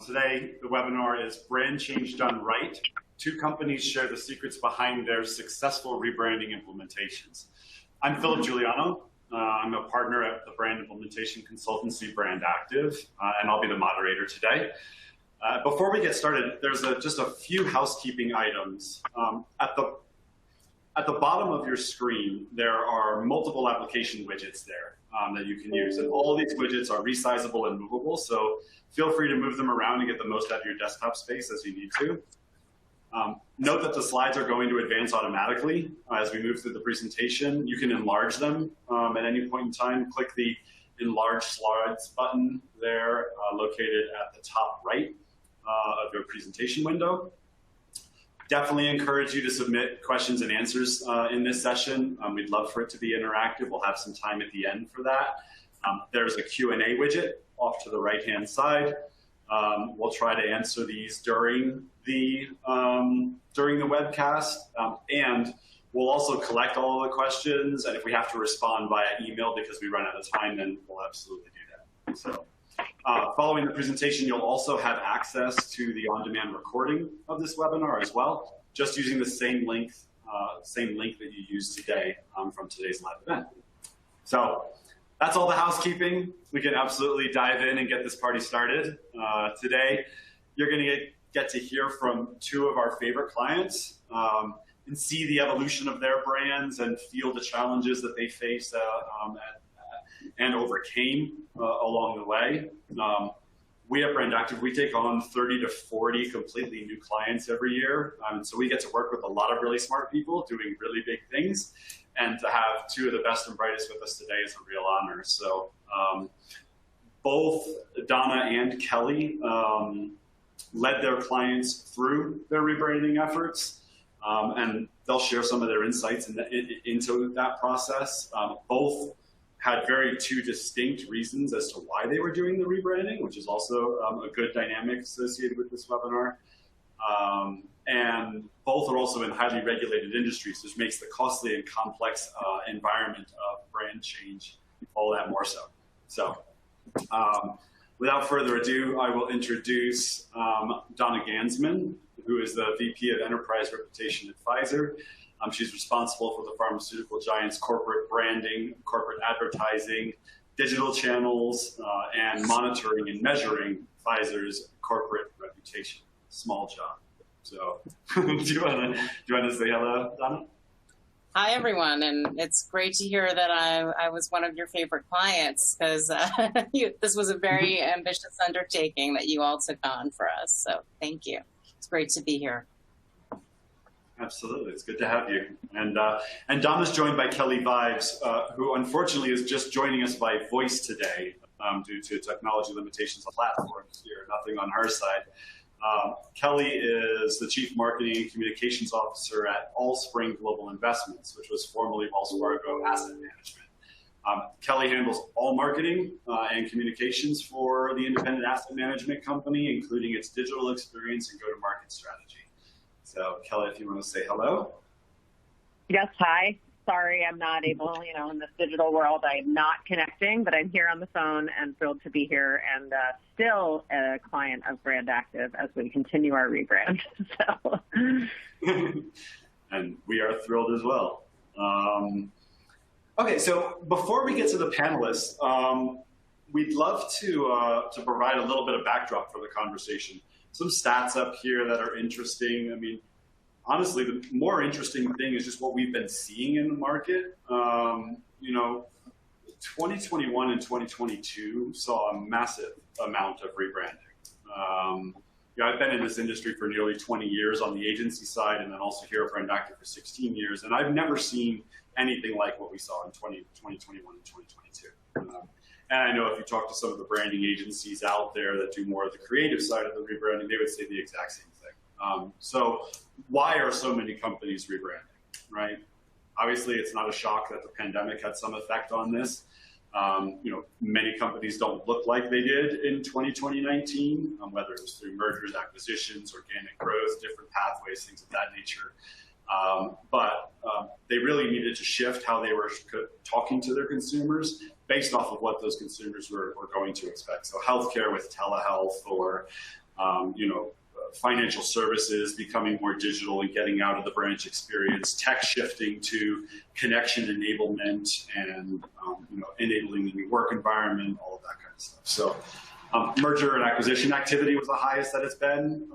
Today, the webinar is Brand Change Done Right. Two companies share the secrets behind their successful rebranding implementations. I'm Philip Giuliano. I'm a partner at the brand implementation consultancy BrandActive, and I'll be the moderator today. Before we get started, there's just a few housekeeping items. At the bottom of your screen, there are multiple application widgets there that you can use. And all of these widgets are resizable and movable, so feel free to move them around and get the most out of your desktop space as you need to. Note that the slides are going to advance automatically as we move through the presentation. You can enlarge them at any point in time. Click the Enlarge Slides button there, located at the top right of your presentation window. Definitely encourage you to submit questions and answers in this session. We'd love for it to be interactive. We'll have some time at the end for that. There's a Q&A widget off to the right-hand side. We'll try to answer these during the webcast, and we'll also collect all of the questions. And if we have to respond via email because we run out of time, then we'll absolutely do that. So, following the presentation, you'll also have access to the on-demand recording of this webinar as well, just using the same link that you used today from today's live event. So that's all the housekeeping. We can absolutely dive in and get this party started. Today, you're going to get to hear from two of our favorite clients and see the evolution of their brands and feel the challenges that they face and overcame along the way. We at BrandActive, we take on 30 to 40 completely new clients every year. And so we get to work with a lot of really smart people doing really big things. And to have two of the best and brightest with us today is a real honor. So both Donna and Kelly led their clients through their rebranding efforts. And they'll share some of their insights into that process. Both had two distinct reasons as to why they were doing the rebranding, which is also a good dynamic associated with this webinar. And both are also in highly regulated industries, which makes the costly and complex environment of brand change all that more so. So without further ado, I will introduce Donna Gansman, who is the VP of Enterprise Reputation at Pfizer. She's responsible for the pharmaceutical giant's corporate branding, corporate advertising, digital channels, and monitoring and measuring Pfizer's corporate reputation. Small job. So, do you want to say hello, Donna? Hi, everyone, and it's great to hear that I was one of your favorite clients, because this was a very ambitious undertaking that you all took on for us. So, thank you. It's great to be here. Absolutely, it's good to have you. And Donna's joined by Kelly Vives, who unfortunately is just joining us by voice today due to technology limitations on platforms here. Nothing on her side. Kelly is the Chief Marketing and Communications Officer at Allspring Global Investments, which was formerly Wells Fargo Asset Management. Kelly handles all marketing and communications for the independent asset management company, including its digital experience and go-to-market strategy. So, Kelly, if you want to say hello. Yes, hi. Sorry, I'm not able, in this digital world, I'm not connecting, but I'm here on the phone and thrilled to be here and still a client of BrandActive as we continue our rebrand. So. And we are thrilled as well. Okay, so before we get to the panelists, we'd love to provide a little bit of backdrop for the conversation. Some stats up here that are interesting. I mean, honestly, the more interesting thing is just what we've been seeing in the market. 2021 and 2022 saw a massive amount of rebranding. I've been in this industry for nearly 20 years on the agency side, and then also here at BrandActive for 16 years, and I've never seen anything like what we saw in 2021 and 2022. And I know if you talk to some of the branding agencies out there that do more of the creative side of the rebranding, they would say the exact same thing. So why are so many companies rebranding, right? Obviously, it's not a shock that the pandemic had some effect on this. Many companies don't look like they did in 2019, whether it was through mergers, acquisitions, organic growth, different pathways, things of that nature. But they really needed to shift how they were talking to their consumers based off of what those consumers were going to expect. So healthcare with telehealth, or Financial services becoming more digital and getting out of the branch experience, tech shifting to connection enablement and enabling the new work environment, all of that kind of stuff. So merger and acquisition activity was the highest that it's been.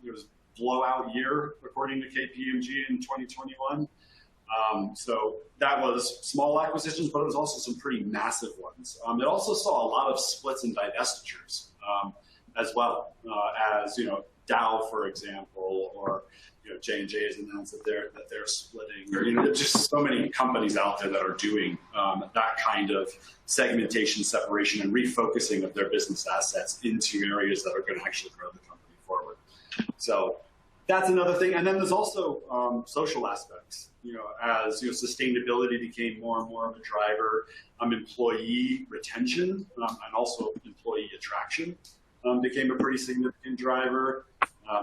It was a blowout year, according to KPMG in 2021. So that was small acquisitions, but it was also some pretty massive ones. It also saw a lot of splits and divestitures as well, as Dow, for example, or J&J has announced that they're splitting, or there's just so many companies out there that are doing that kind of segmentation, separation, and refocusing of their business assets into areas that are going to actually grow the company forward. So that's another thing. And then there's also social aspects. As sustainability became more and more of a driver, employee retention and also employee attraction became a pretty significant driver.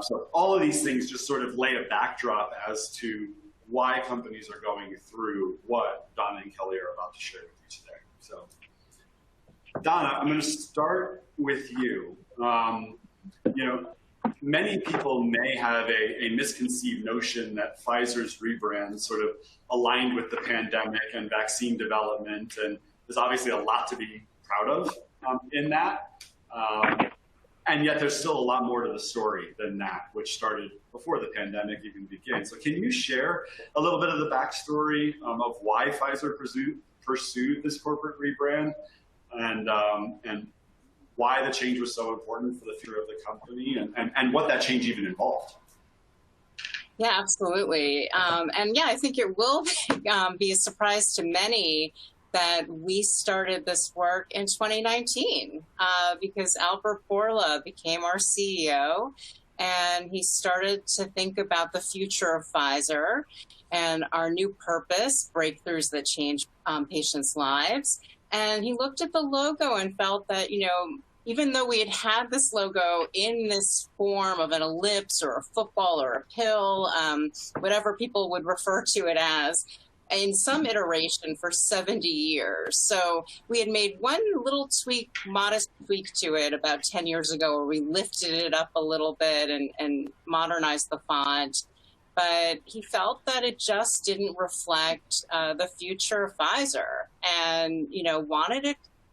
So all of these things just sort of lay a backdrop as to why companies are going through what Donna and Kelly are about to share with you today. So Donna, I'm going to start with you. Many people may have a misconceived notion that Pfizer's rebrand sort of aligned with the pandemic and vaccine development, and there's obviously a lot to be proud of in that. And yet there's still a lot more to the story than that, which started before the pandemic even began. So can you share a little bit of the backstory of why Pfizer pursued this corporate rebrand and why the change was so important for the future of the company and what that change even involved? Yeah, absolutely. And yeah, I think it will be a surprise to many that we started this work in 2019 because Albert Bourla became our CEO, and he started to think about the future of Pfizer and our new purpose, breakthroughs that change patients' lives. And he looked at the logo and felt that, even though we had had this logo in this form of an ellipse or a football or a pill, whatever people would refer to it as, in some iteration for 70 years. So we had made one little tweak, modest tweak to it about 10 years ago, where we lifted it up a little bit and modernized the font. But he felt that it just didn't reflect the future of Pfizer, and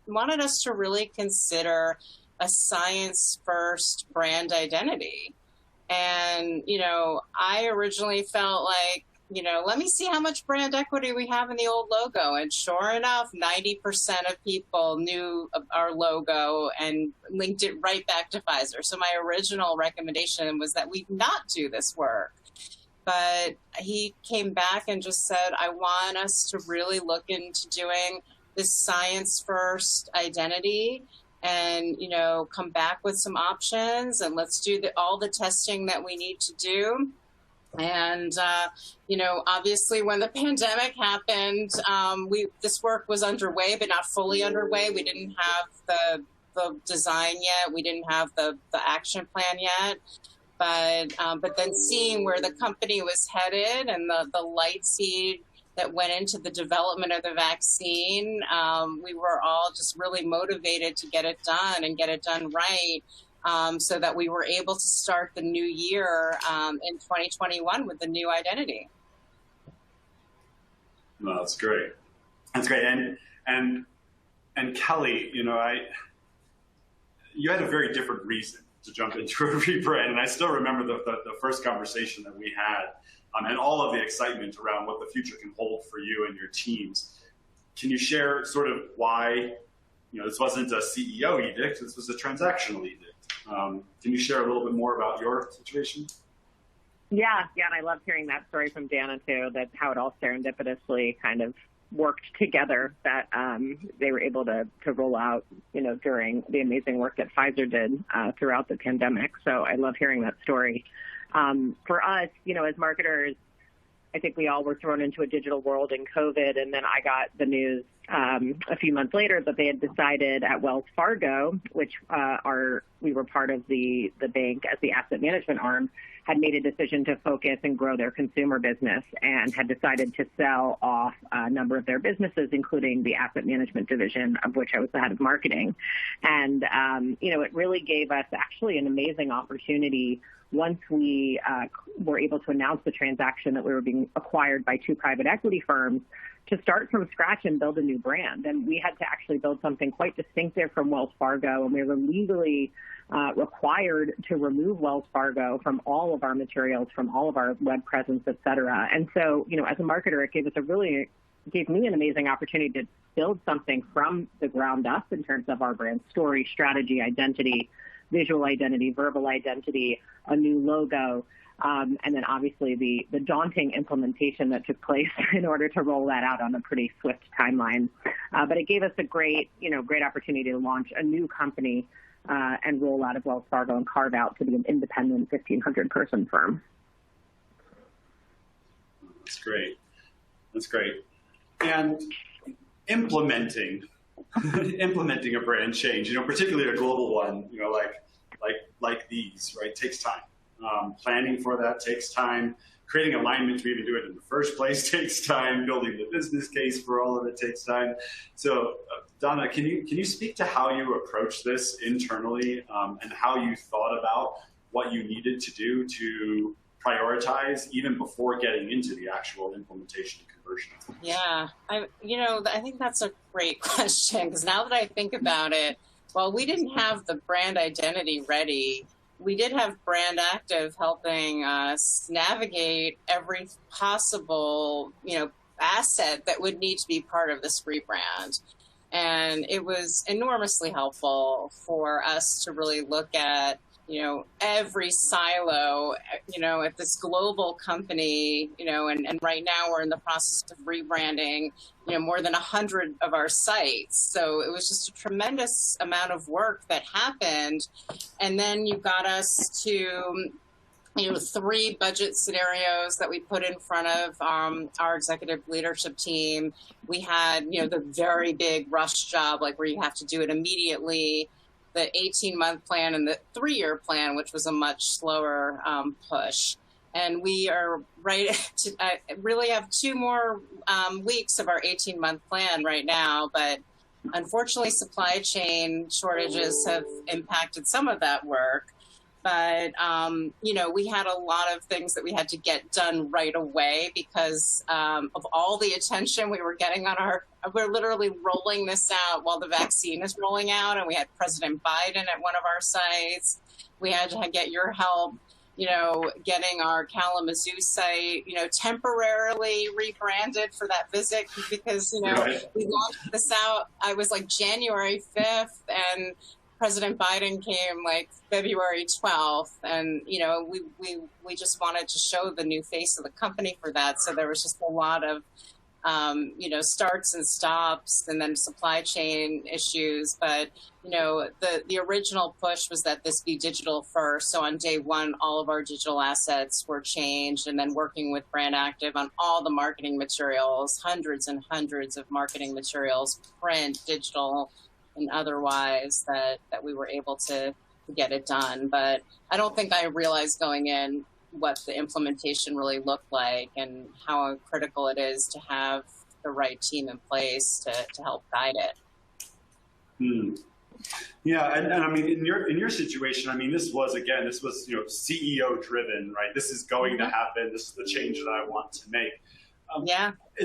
wanted us to really consider a science-first brand identity. And I originally felt like, let me see how much brand equity we have in the old logo. And sure enough, 90% of people knew our logo and linked it right back to Pfizer. So my original recommendation was that we not do this work. But he came back and just said, I want us to really look into doing this science-first identity and, come back with some options, and let's do all the testing that we need to do. And, obviously when the pandemic happened, this work was underway, but not fully underway. We didn't have the design yet. We didn't have the action plan yet. But then seeing where the company was headed and the light seed that went into the development of the vaccine, we were all just really motivated to get it done and get it done right. So that we were able to start the new year in 2021 with the new identity. No, that's great. That's great. And Kelly, you had a very different reason to jump into a rebrand, and I still remember the first conversation that we had, and all of the excitement around what the future can hold for you and your teams. Can you share sort of why? This wasn't a CEO edict; this was a transactional edict. Can you share a little bit more about your situation? Yeah, and I love hearing that story from Dana too, that how it all serendipitously kind of worked together, that they were able to roll out, during the amazing work that Pfizer did throughout the pandemic. So I love hearing that story. For us, as marketers, I think we all were thrown into a digital world in COVID, and then I got the news a few months later that they had decided at Wells Fargo, which we were part of the bank as the asset management arm, had made a decision to focus and grow their consumer business and had decided to sell off a number of their businesses, including the asset management division, of which I was the head of marketing. And, it really gave us actually an amazing opportunity once we were able to announce the transaction that we were being acquired by two private equity firms to start from scratch and build a new brand. And we had to actually build something quite distinctive from Wells Fargo, and we were legally required to remove Wells Fargo from all of our materials, from all of our web presence, et cetera. And so, as a marketer, it gave me an amazing opportunity to build something from the ground up in terms of our brand story, strategy, identity, visual identity, verbal identity, a new logo, and then obviously the daunting implementation that took place in order to roll that out on a pretty swift timeline. But it gave us a great opportunity to launch a new company and roll out of Wells Fargo and carve out to be an independent 1,500-person firm. That's great. That's great. And implementing a brand change, particularly a global one, like these, right, takes time. Planning for that takes time. Creating alignment to even do it in the first place takes time. Building the business case for all of it takes time. So, Donna, can you speak to how you approach this internally and how you thought about what you needed to do to prioritize even before getting into the actual implementation and conversion? Yeah, I think that's a great question, because now that I think about it, while we didn't have the brand identity ready, we did have BrandActive helping us navigate every possible, asset that would need to be part of this rebrand. And it was enormously helpful for us to really look at, every silo, at this global company, and right now we're in the process of rebranding, more than 100 of our sites. So it was just a tremendous amount of work that happened. And then you got us to, 3 budget scenarios that we put in front of our executive leadership team. We had, the very big rush job, like where you have to do it immediately, the 18-month plan and the 3-year plan, which was a much slower push. And we are really have 2 more weeks of our 18-month plan right now, but unfortunately supply chain shortages have impacted some of that work. But, we had a lot of things that we had to get done right away because of all the attention we were getting we're literally rolling this out while the vaccine is rolling out. And we had President Biden at one of our sites. We had to get your help, getting our Kalamazoo site, temporarily rebranded for that visit because, Right. We launched this out. I was like January 5th and President Biden came like February 12th, and we just wanted to show the new face of the company for that. So there was just a lot of starts and stops, and then supply chain issues. But the original push was that this be digital first. So on day one, all of our digital assets were changed, and then working with BrandActive on all the marketing materials, hundreds and hundreds of marketing materials, print, digital, and otherwise, that we were able to get it done. But I don't think I realized going in what the implementation really looked like and how critical it is to have the right team in place to help guide it. Yeah, and I mean, in your situation, this was CEO driven, right? This is going to happen. This is the change that I want to make.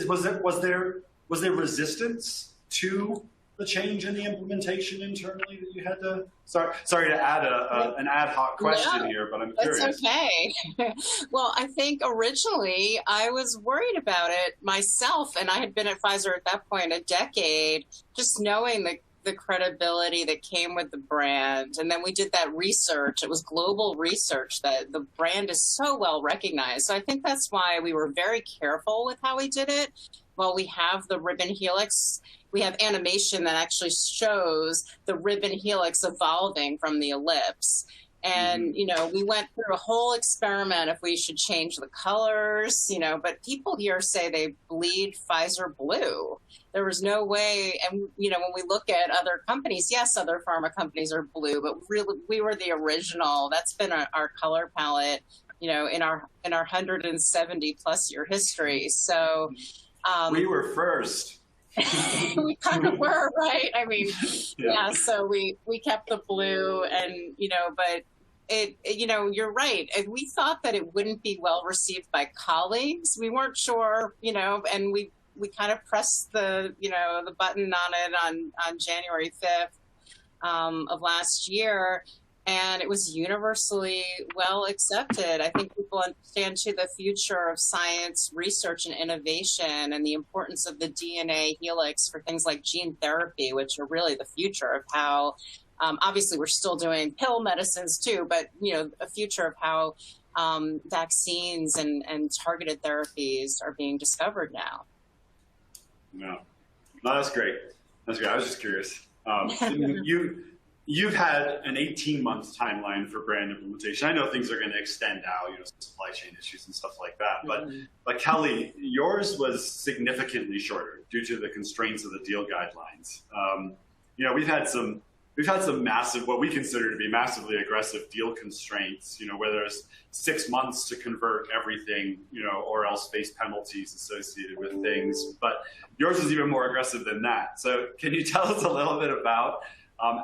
Was there resistance to the change in the implementation internally that you had to? Sorry to add an ad hoc question here, but I'm curious. That's okay. Well, I think originally I was worried about it myself, and I had been at Pfizer at that point a decade, just knowing the credibility that came with the brand. And then we did that research. It was global research that the brand is so well recognized. So I think that's why we were very careful with how we did it. While we have the ribbon helix, we have animation that actually shows the ribbon helix evolving from the ellipse. And, you know, we went through a whole experiment if we should change the colors, you know, but people here say they bleed Pfizer blue. There was no way. And, you know, when we look at other companies, yes, other pharma companies are blue, but really we were the original. That's been our color palette, you know, in our 170 plus year history. So we were first. We kind of were, right? I mean, yeah, so we kept the blue, and, you know, but you know, you're right. And we thought that it wouldn't be well received by colleagues. We weren't sure, you know, and we kind of pressed the, you know, the button on it on January 5th of last year. And it was universally well accepted. I think people understand too the future of science, research, and innovation, and the importance of the DNA helix for things like gene therapy, which are really the future of how, obviously we're still doing pill medicines too, but, you know, a future of how vaccines and targeted therapies are being discovered now. No, that's great. That's great. I was just curious. You've had an 18-month timeline for brand implementation. I know things are going to extend out, you know, supply chain issues and stuff like that. But Kelly, yours was significantly shorter due to the constraints of the deal guidelines. You know, we've had some massive, what we consider to be massively aggressive deal constraints. You know, where there's 6 months to convert everything, you know, or else face penalties associated with things. But yours is even more aggressive than that. So can you tell us a little bit about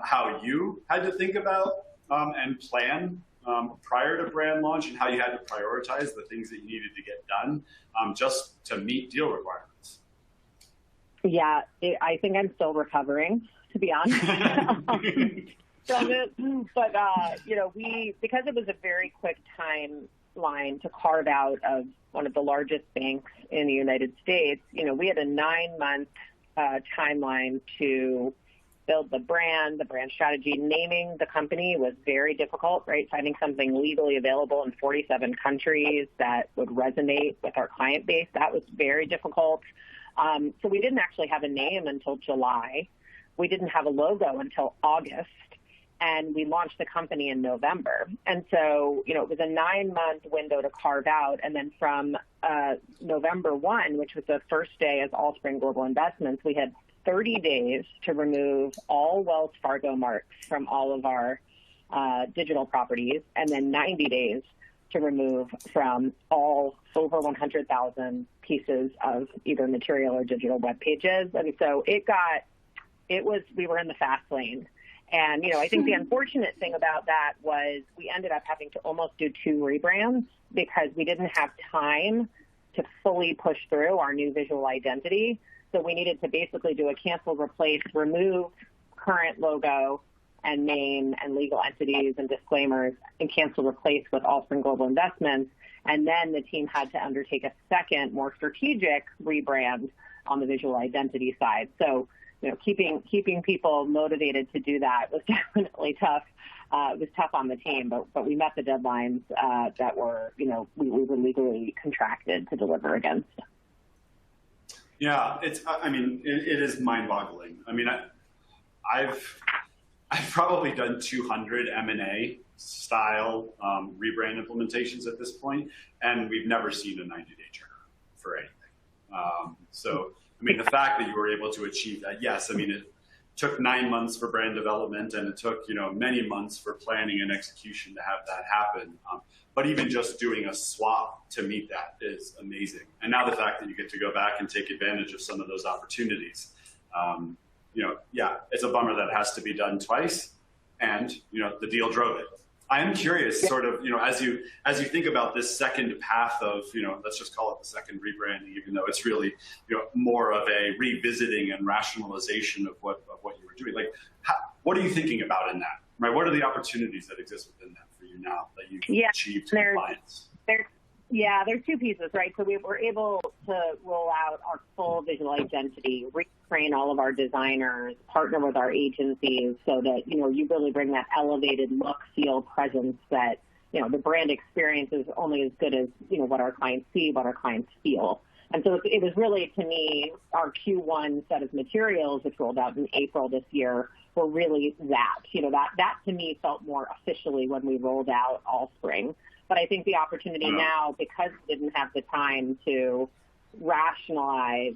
how you had to think about and plan prior to brand launch, and how you had to prioritize the things that you needed to get done just to meet deal requirements? Yeah, I think I'm still recovering, to be honest, from it. But, you know, because it was a very quick timeline to carve out of one of the largest banks in the United States, you know, we had a 9-month timeline to build the brand strategy. Naming the company was very difficult, right? Finding something legally available in 47 countries that would resonate with our client base, that was very difficult. So we didn't actually have a name until July. We didn't have a logo until August, and we launched the company in November. And so, you know, it was a 9-month window to carve out. And then from November 1, which was the first day as Allspring Global Investments, we had 30 days to remove all Wells Fargo marks from all of our digital properties, and then 90 days to remove from all over 100,000 pieces of either material or digital web pages. And so we were in the fast lane. And, you know, I think the unfortunate thing about that was we ended up having to almost do 2 rebrands because we didn't have time to fully push through our new visual identity. So we needed to basically do a cancel, replace, remove current logo and name and legal entities and disclaimers, and cancel, replace with Allspring Global Investments. And then the team had to undertake a second, more strategic rebrand on the visual identity side. So, you know, keeping people motivated to do that was definitely tough. It was tough on the team, but we met the deadlines that were, you know, we were legally contracted to deliver against. Yeah, I mean, it is mind-boggling. I mean, I've probably done 200 M&A style rebrand implementations at this point, and we've never seen a 90-day turnaround for anything. So, I mean, the fact that you were able to achieve that, yes, I mean, it took 9 months for brand development, and it took, you know, many months for planning and execution to have that happen. But even just doing a swap to meet that is amazing. And now the fact that you get to go back and take advantage of some of those opportunities, you know, yeah, it's a bummer that it has to be done twice. And, you know, the deal drove it. I am curious, sort of, you know, as you think about this second path of, you know, let's just call it the second rebranding, even though it's really, you know, more of a revisiting and rationalization of what you were doing. Like, what are you thinking about in that? Right? What are the opportunities that exist within that for you now that you've achieved compliance? There's 2 pieces, right? So we were able to roll out our full visual identity, retrain all of our designers, partner with our agencies so that, you know, you really bring that elevated look, feel, presence that, you know, the brand experience is only as good as, you know, what our clients see, what our clients feel. And so it was really, to me, our Q1 set of materials, which rolled out in April this year, were really that. That to me felt more officially when we rolled out all spring. But I think the opportunity now, because we didn't have the time to rationalize,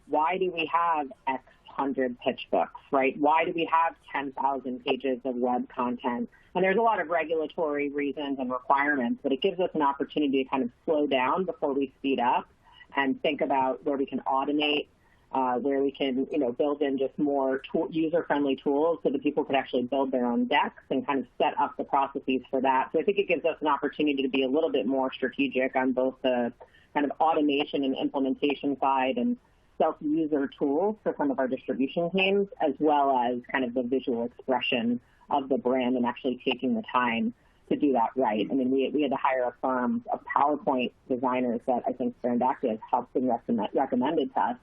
why do we have X hundred pitch books, right? Why do we have 10,000 pages of web content? And there's a lot of regulatory reasons and requirements, but it gives us an opportunity to kind of slow down before we speed up and think about where we can automate, where we can, build in just more user-friendly tools so that people could actually build their own decks and kind of set up the processes for that. So I think it gives us an opportunity to be a little bit more strategic on both the kind of automation and implementation side and self-user tools for some of our distribution teams, as well as kind of the visual expression of the brand and actually taking the time to do that right. I mean, we had to hire a firm of PowerPoint designers that I think BrandActive helped and recommended to us.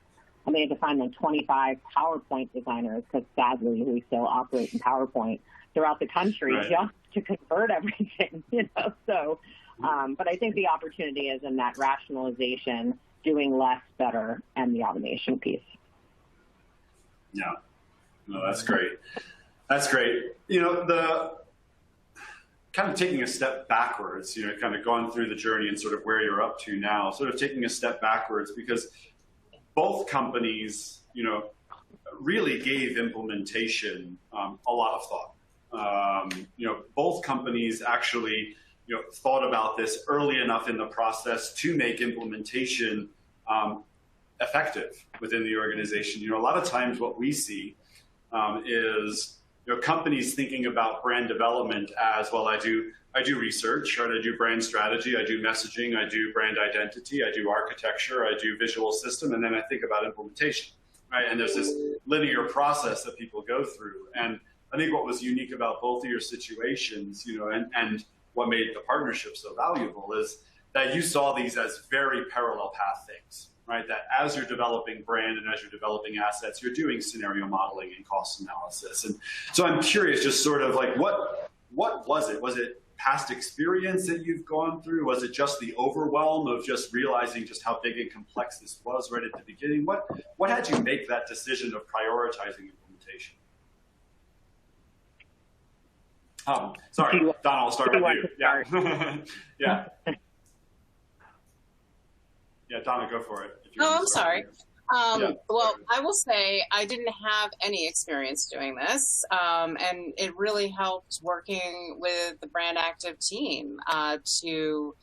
And they had to find like 25 PowerPoint designers, because sadly we still operate in PowerPoint throughout the country, just to convert everything, So, but I think the opportunity is in that rationalization, doing less better, and the automation piece. Yeah, no, that's great. That's great. The kind of taking a step backwards, kind of going through the journey and sort of where you're up to now, sort of taking a step backwards, because both companies, really gave implementation a lot of thought. Both companies actually, thought about this early enough in the process to make implementation effective within the organization. A lot of times what we see is companies thinking about brand development as, well, I do research, right? I do brand strategy, I do messaging, I do brand identity, I do architecture, I do visual system, and then I think about implementation, right? And there's this linear process that people go through. And I think what was unique about both of your situations, and what made the partnership so valuable is that you saw these as very parallel path things, right? That as you're developing brand and as you're developing assets, you're doing scenario modeling and cost analysis. And so I'm curious, just sort of like, what was it? Was it past experience that you've gone through? Was it just the overwhelm of just realizing just how big and complex this was right at the beginning? What had you make that decision of prioritizing implementation? Sorry, Donna, I'll start with you. Yeah. Yeah. Yeah, Donna, go for it. Oh, I'm sorry. Well, I will say I didn't have any experience doing this, and it really helped working with the BrandActive team to,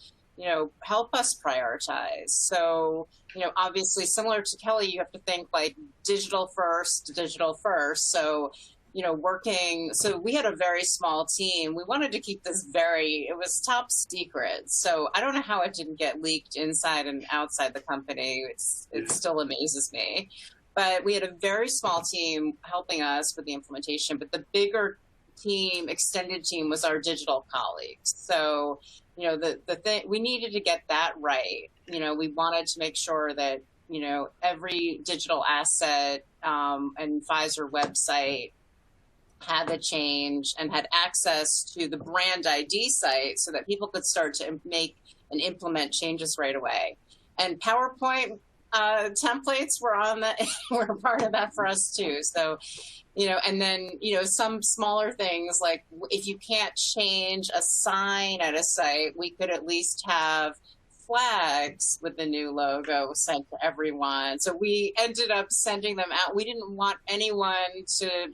help us prioritize. So, obviously, similar to Kelly, you have to think like digital first. So, so we had a very small team. We wanted to keep this it was top secret. So I don't know how it didn't get leaked inside and outside the company. It still amazes me. But we had a very small team helping us with the implementation. But the bigger team, extended team, was our digital colleagues. So, the thing, we needed to get that right. We wanted to make sure that, every digital asset and Pfizer website had the change and had access to the brand ID site so that people could start to make and implement changes right away. And PowerPoint templates were were a part of that for us too. So, and then, some smaller things like if you can't change a sign at a site, we could at least have flags with the new logo sent to everyone. So we ended up sending them out. We didn't want anyone to,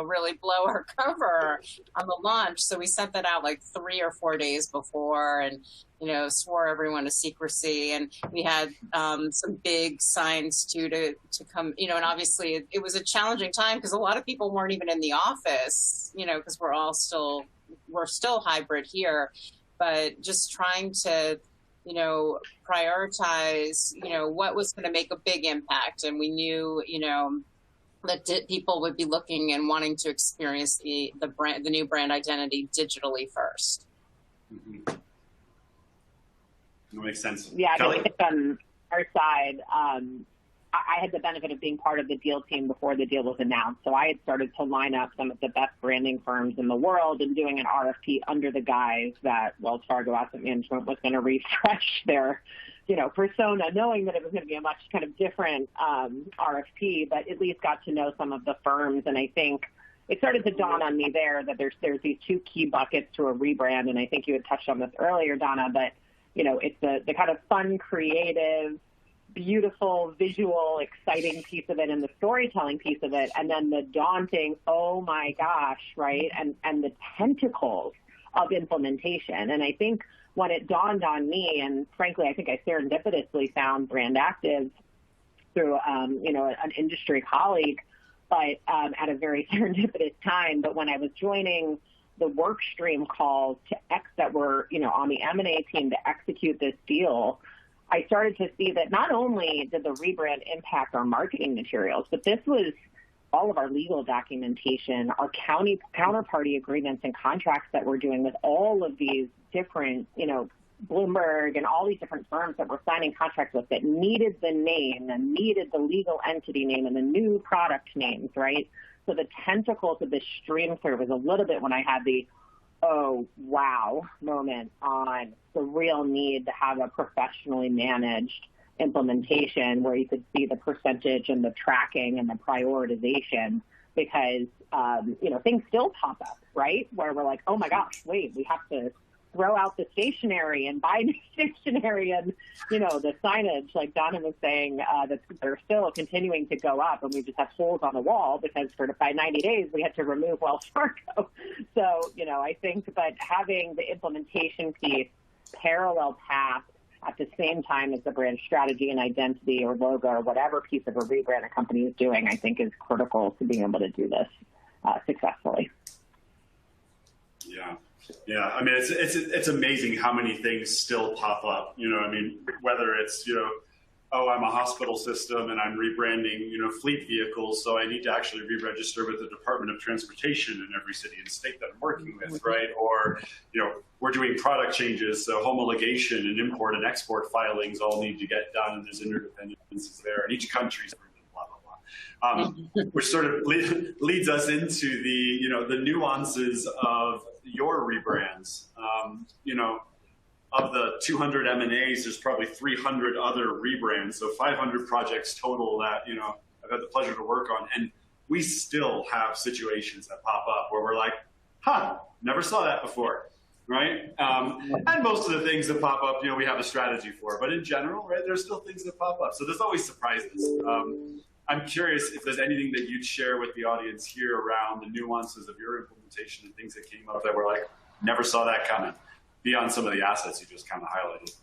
really blow our cover on the launch. So we sent that out like 3 or 4 days before and, swore everyone to secrecy. And we had some big signs too to come, and obviously it was a challenging time because a lot of people weren't even in the office, because we're still hybrid here, but just trying to, prioritize, what was going to make a big impact. And we knew, that people would be looking and wanting to experience the new brand identity digitally first. Mm-hmm. That makes sense. Yeah, Kelly? I think on our side, I had the benefit of being part of the deal team before the deal was announced. So I had started to line up some of the best branding firms in the world and doing an RFP under the guise that Wells Fargo Asset Management was going to refresh their, persona, knowing that it was going to be a much kind of different RFP, but at least got to know some of the firms. And I think it started to dawn on me there that there's these two key buckets to a rebrand. And I think you had touched on this earlier, Donna, but, it's the kind of fun, creative, beautiful, visual, exciting piece of it and the storytelling piece of it, and then the daunting, oh my gosh, right, and the tentacles of implementation. And I think when it dawned on me, and frankly, I think I serendipitously found BrandActive through, an industry colleague, but at a very serendipitous time. But when I was joining the work stream calls that were, on the M&A team to execute this deal, I started to see that not only did the rebrand impact our marketing materials, but this was all of our legal documentation, our counterparty agreements and contracts that we're doing with all of these different, Bloomberg and all these different firms that we're signing contracts with that needed the name and needed the legal entity name and the new product names, right? So the tentacles of this stream through was a little bit when I had the oh, wow moment on the real need to have a professionally managed implementation where you could see the percentage and the tracking and the prioritization because, things still pop up, right? Where we're like, oh my gosh, wait, we have to throw out the stationery and buy new stationery and, the signage, like Donna was saying, that they're still continuing to go up and we just have holes on the wall because by 90 days we had to remove Wells Fargo. So, I think, but having the implementation piece parallel path at the same time as the brand strategy and identity or logo or whatever piece of a rebrand a company is doing, I think is critical to being able to do this successfully. Yeah. Yeah, I mean, it's amazing how many things still pop up, whether it's, oh, I'm a hospital system and I'm rebranding, fleet vehicles, so I need to actually re-register with the Department of Transportation in every city and state that I'm working with, right? Or, we're doing product changes, so homologation and import and export filings all need to get done, and there's interdependencies there, and each country's blah, blah, blah. Which sort of leads us into the nuances of your rebrands. Of the 200 M&As, there's probably 300 other rebrands, so 500 projects total that, I've had the pleasure to work on. And we still have situations that pop up where we're like, never saw that before, right? And most of the things that pop up, we have a strategy for. But in general, right, there's still things that pop up. So there's always surprises. I'm curious if there's anything that you'd share with the audience here around the nuances of your implementation and things that came up that were like, never saw that coming, beyond some of the assets you just kind of highlighted.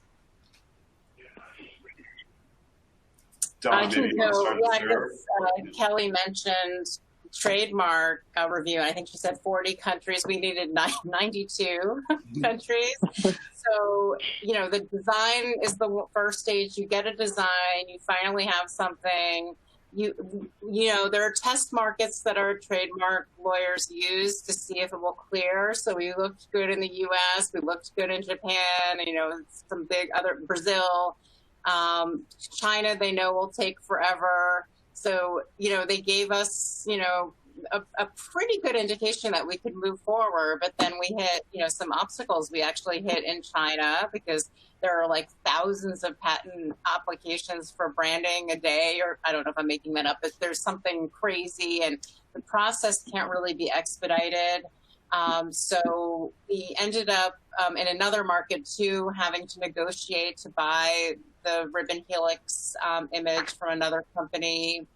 I can go. I guess Kelly mentioned trademark review. I think she said 40 countries. We needed 92 countries. So, the design is the first stage. You get a design. You finally have something. There are test markets that our trademark lawyers use to see if it will clear. So we looked good in the U.S. We looked good in Japan. Some big other Brazil, China. They know will take forever. So they gave us a pretty good indication that we could move forward. But then we hit some obstacles. We actually hit in China because there are like thousands of patent applications for branding a day, or I don't know if I'm making that up, but there's something crazy and the process can't really be expedited. So we ended up in another market too, having to negotiate to buy the ribbon helix image from another company,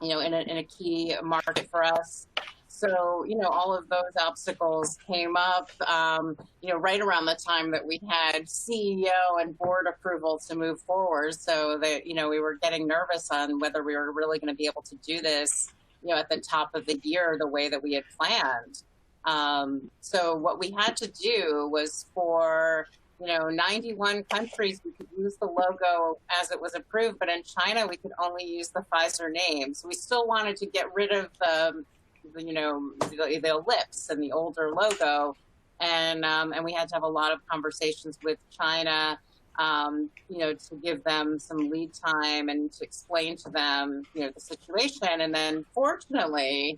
in a key market for us. So, all of those obstacles came up, right around the time that we had CEO and board approval to move forward. So that, we were getting nervous on whether we were really going to be able to do this, at the top of the year, the way that we had planned. So what we had to do was for, 91 countries, we could use the logo as it was approved, but in China, we could only use the Pfizer name. So we still wanted to get rid of the ellipse and the older logo. And we had to have a lot of conversations with China you know, to give them some lead time and to explain to them, you know, the situation. And then fortunately,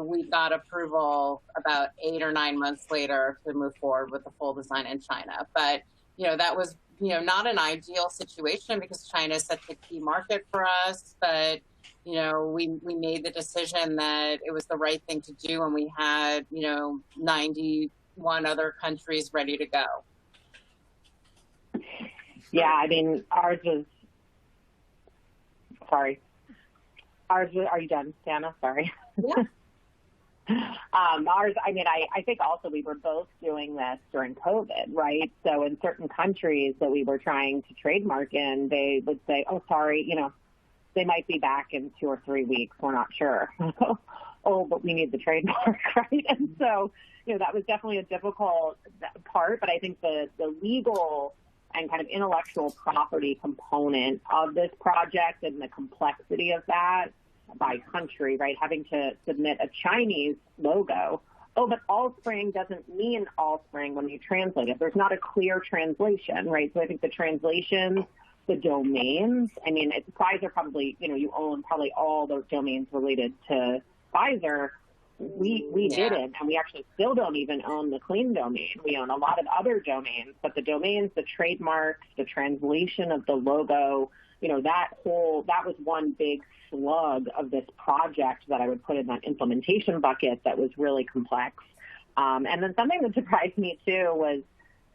we got approval about 8 or 9 months later to move forward with the full design in China. But, you know, that was, you know, not an ideal situation because China is such a key market for us. But, you know, we made the decision that it was the right thing to do, and we had, you know, 91 other countries ready to go. Yeah, I mean, are you done, Dana? Sorry. Yeah. I mean, I think also we were both doing this during COVID, right? So in certain countries that we were trying to trademark in, they would say, oh, sorry, you know, they might be back in 2 or 3 weeks. We're not sure. Oh, but we need the trademark, right? And so, you know, that was definitely a difficult part, but I think the legal and kind of intellectual property component of this project and the complexity of that by country, right? Having to submit a Chinese logo. Oh, but Allspring doesn't mean Allspring when you translate it. There's not a clear translation, right? So I think the translations, the domains, I mean, it's Pfizer probably, you know, you own probably all those domains related to Pfizer. We didn't, and we actually still don't even own the clean domain. We own a lot of other domains, but the domains, the trademarks, the translation of the logo, you know, that was one big slug of this project that I would put in that implementation bucket that was really complex. And then something that surprised me too was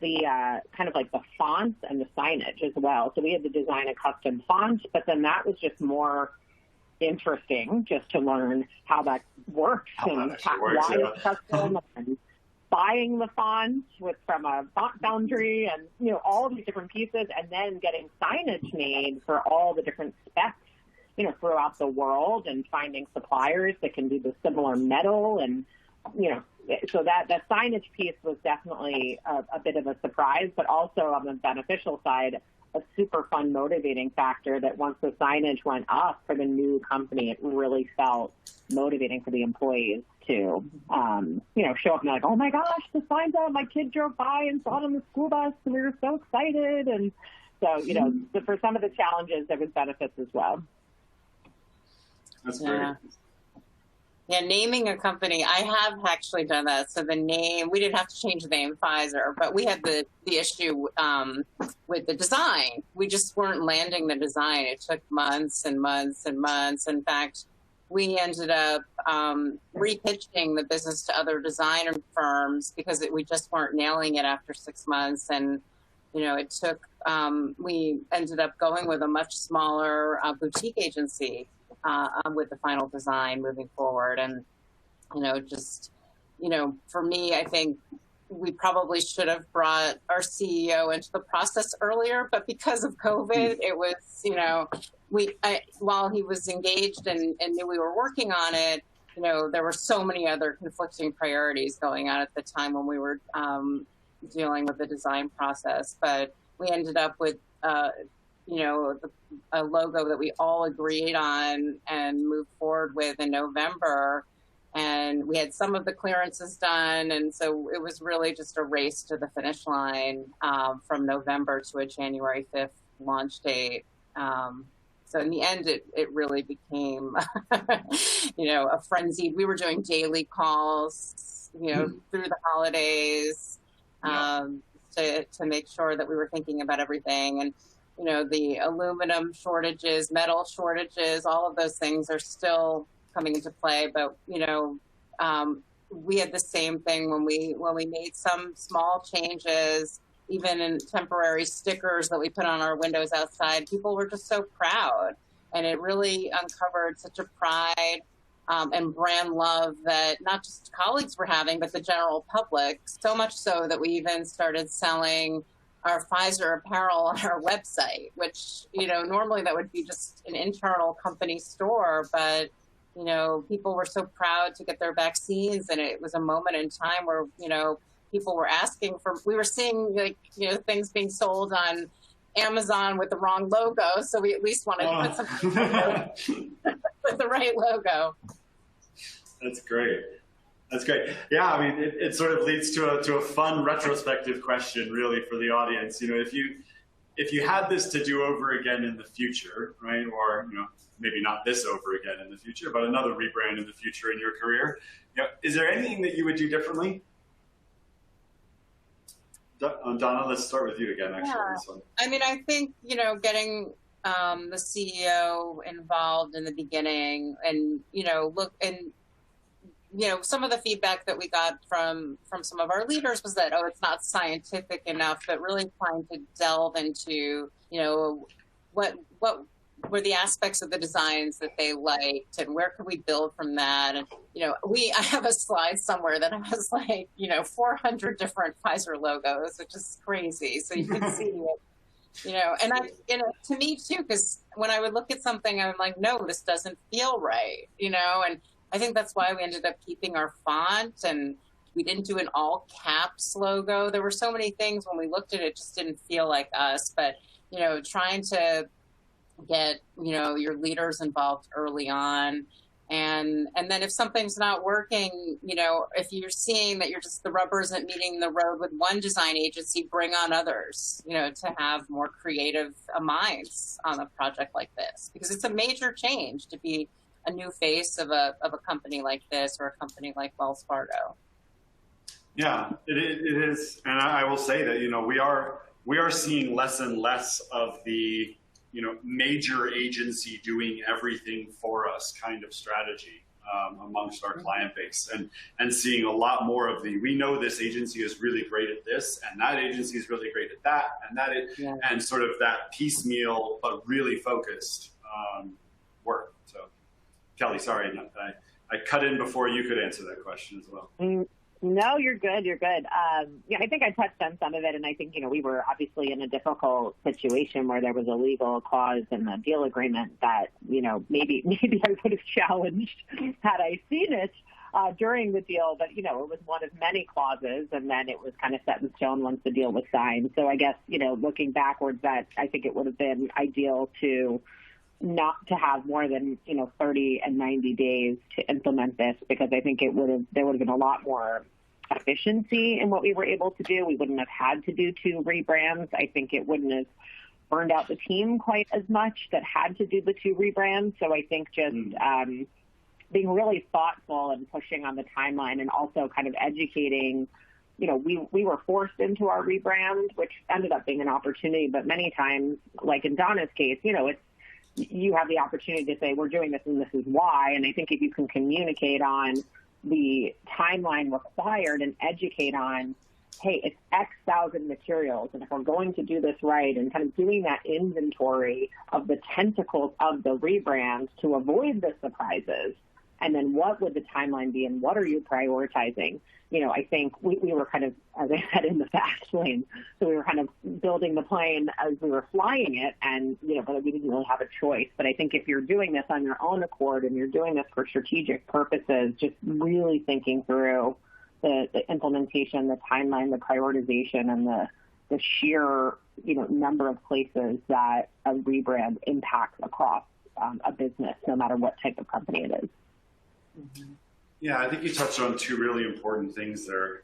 the kind of like the fonts and the signage as well. So we had to design a custom font, but then that was just more interesting just to learn how that works and why it's custom and buying the font from a font foundry and, you know, all these different pieces, and then getting signage made for all the different specs, you know, throughout the world, and finding suppliers that can do the similar metal. And, you know, so that signage piece was definitely a bit of a surprise, but also on the beneficial side, a super fun motivating factor that once the signage went up for the new company, it really felt motivating for the employees to, you know, show up and be like, oh my gosh, the sign's out. My kid drove by and saw it on the school bus and we were so excited. And so, you know, for some of the challenges, there was benefits as well. That's great. Yeah, naming a company, I have actually done that. So the name, we didn't have to change the name Pfizer, but we had the issue with the design. We just weren't landing the design. It took months and months and months. In fact, we ended up repitching the business to other designer firms because we just weren't nailing it after 6 months. And, you know, it took, we ended up going with a much smaller boutique agency with the final design moving forward. And, you know, just, you know, for me, I think we probably should have brought our CEO into the process earlier, but because of COVID, it was, you know, while he was engaged and knew we were working on it, you know, there were so many other conflicting priorities going on at the time when we were dealing with the design process. But we ended up with, you know, a logo that we all agreed on and moved forward with in November. And we had some of the clearances done. And so it was really just a race to the finish line from November to a January 5th launch date. So in the end, it really became, you know, a frenzy. We were doing daily calls, you know, through the holidays to make sure that we were thinking about everything. And, you know, the aluminum shortages, metal shortages, all of those things are still coming into play. But, you know, we had the same thing when we made some small changes, even in temporary stickers that we put on our windows outside. People were just so proud. And it really uncovered such a pride and brand love that not just colleagues were having, but the general public, so much so that we even started selling our Pfizer apparel on our website, which, you know, normally that would be just an internal company store, but, you know, people were so proud to get their vaccines, and it was a moment in time where, you know, people were asking for, we were seeing, like, you know, things being sold on Amazon with the wrong logo, so we at least wanted to put something with the right logo. That's great. That's great. Yeah, I mean, it sort of leads to a fun retrospective question, really, for the audience. You know, if if you had this to do over again in the future, right, or maybe not this over again in the future, but another rebrand in the future in your career, is there anything that you would do differently? Donna, let's start with you again, actually. Yeah. I mean, I think, getting the CEO involved in the beginning and, some of the feedback that we got from some of our leaders was that, it's not scientific enough, but really trying to delve into, what were the aspects of the designs that they liked and where could we build from that? And, I have a slide somewhere that has 400 different Pfizer logos, which is crazy. So you can see it, to me too, because when I would look at something, I'm like, no, this doesn't feel right, and I think that's why we ended up keeping our font, and we didn't do an all caps logo. There were so many things when we looked at it, just didn't feel like us, but, trying to get, your leaders involved early on. And then if something's not working, if you're seeing that the rubber isn't meeting the road with one design agency, bring on others, to have more creative minds on a project like this, because it's a major change to be a new face of a company like this or a company like Wells Fargo. Yeah, it is. And I will say that, we are seeing less and less of the, major agency doing everything for us kind of strategy amongst our client base, and seeing a lot more of we know this agency is really great at this, and that agency is really great at that, and sort of that piecemeal but really focused work. So, Kelly, sorry, I cut in before you could answer that question as well. No, you're good. You're good. I think I touched on some of it, and I think, we were obviously in a difficult situation where there was a legal clause in the deal agreement that, maybe I would have challenged had I seen it during the deal, but, it was one of many clauses, and then it was kind of set in stone once the deal was signed. So I guess, looking backwards, that I think it would have been ideal to not to have more than 30 and 90 days to implement this, because I think there would have been a lot more efficiency in what we were able to do. We wouldn't have had to do 2 rebrands. I think it wouldn't have burned out the team quite as much that had to do the 2 rebrands. So I think just being really thoughtful and pushing on the timeline, and also kind of educating. We were forced into our rebrand, which ended up being an opportunity, but many times, like in Donna's case, you have the opportunity to say, we're doing this and this is why. And I think if you can communicate on the timeline required and educate on, hey, it's X thousand materials, and if we're going to do this right, and kind of doing that inventory of the tentacles of the rebrand to avoid the surprises, and then what would the timeline be and what are you prioritizing? I think we were kind of, as I said, in the fast lane. So we were kind of building the plane as we were flying it, and, but we didn't really have a choice. But I think if you're doing this on your own accord and you're doing this for strategic purposes, just really thinking through the implementation, the timeline, the prioritization, and the sheer, number of places that a rebrand impacts across a business, no matter what type of company it is. Mm-hmm. Yeah, I think you touched on 2 really important things there,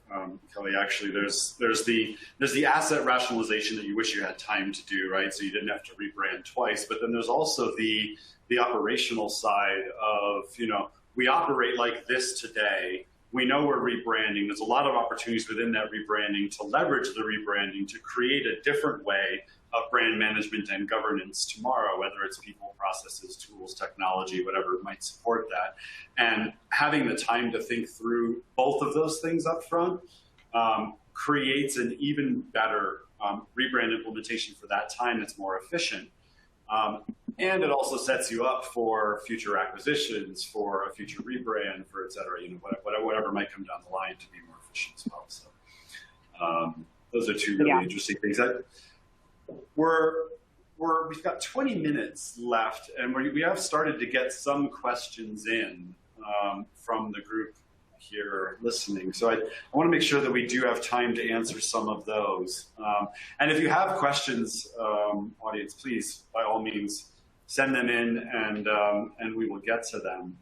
Kelly. Actually, there's the asset rationalization that you wish you had time to do, right? So you didn't have to rebrand twice. But then there's also the operational side of, we operate like this today. We know we're rebranding. There's a lot of opportunities within that rebranding to leverage the rebranding to create a different way of brand management and governance tomorrow, whether it's people, processes, tools, technology, whatever might support that. And having the time to think through both of those things up front creates an even better rebrand implementation for that time that's more efficient. And it also sets you up for future acquisitions, for a future rebrand, for et cetera, whatever might come down the line to be more efficient as well. So those are 2 really interesting things. We've got 20 minutes left, and we have started to get some questions in from the group here listening. So I want to make sure that we do have time to answer some of those. And if you have questions, audience, please, by all means, send them in, and we will get to them.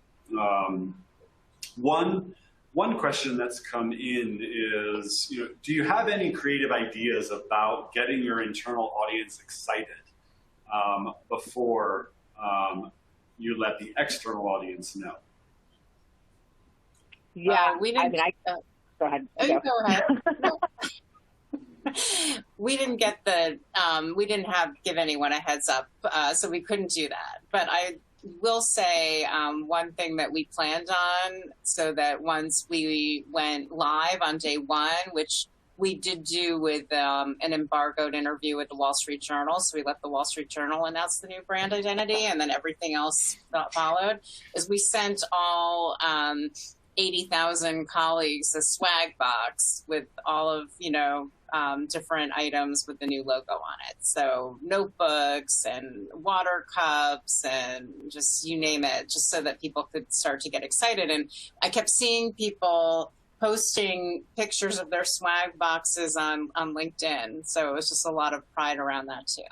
One one question that's come in is, do you have any creative ideas about getting your internal audience excited before you let the external audience know? Yeah, we didn't. Go ahead. Go ahead. We didn't get we didn't give anyone a heads up, so we couldn't do that. But I will say one thing that we planned on, so that once we went live on day one, which we did do with an embargoed interview with the Wall Street Journal. So we let the Wall Street Journal announce the new brand identity, and then everything else followed, is we sent all 80,000 colleagues a swag box with all of, different items with the new logo on it. So notebooks and water cups and just you name it, just so that people could start to get excited. And I kept seeing people posting pictures of their swag boxes on LinkedIn. So it was just a lot of pride around that too.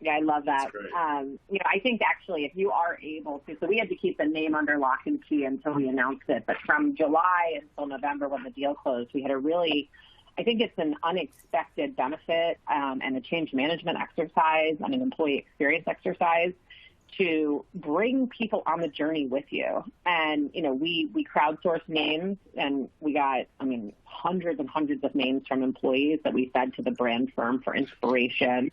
Yeah, I love that. I think actually if you are able to, so we had to keep the name under lock and key until we announced it, but from July until November when the deal closed, we had I think it's an unexpected benefit and a change management exercise and an employee experience exercise to bring people on the journey with you. And, we crowdsourced names, and we got, hundreds and hundreds of names from employees that we fed to the brand firm for inspiration.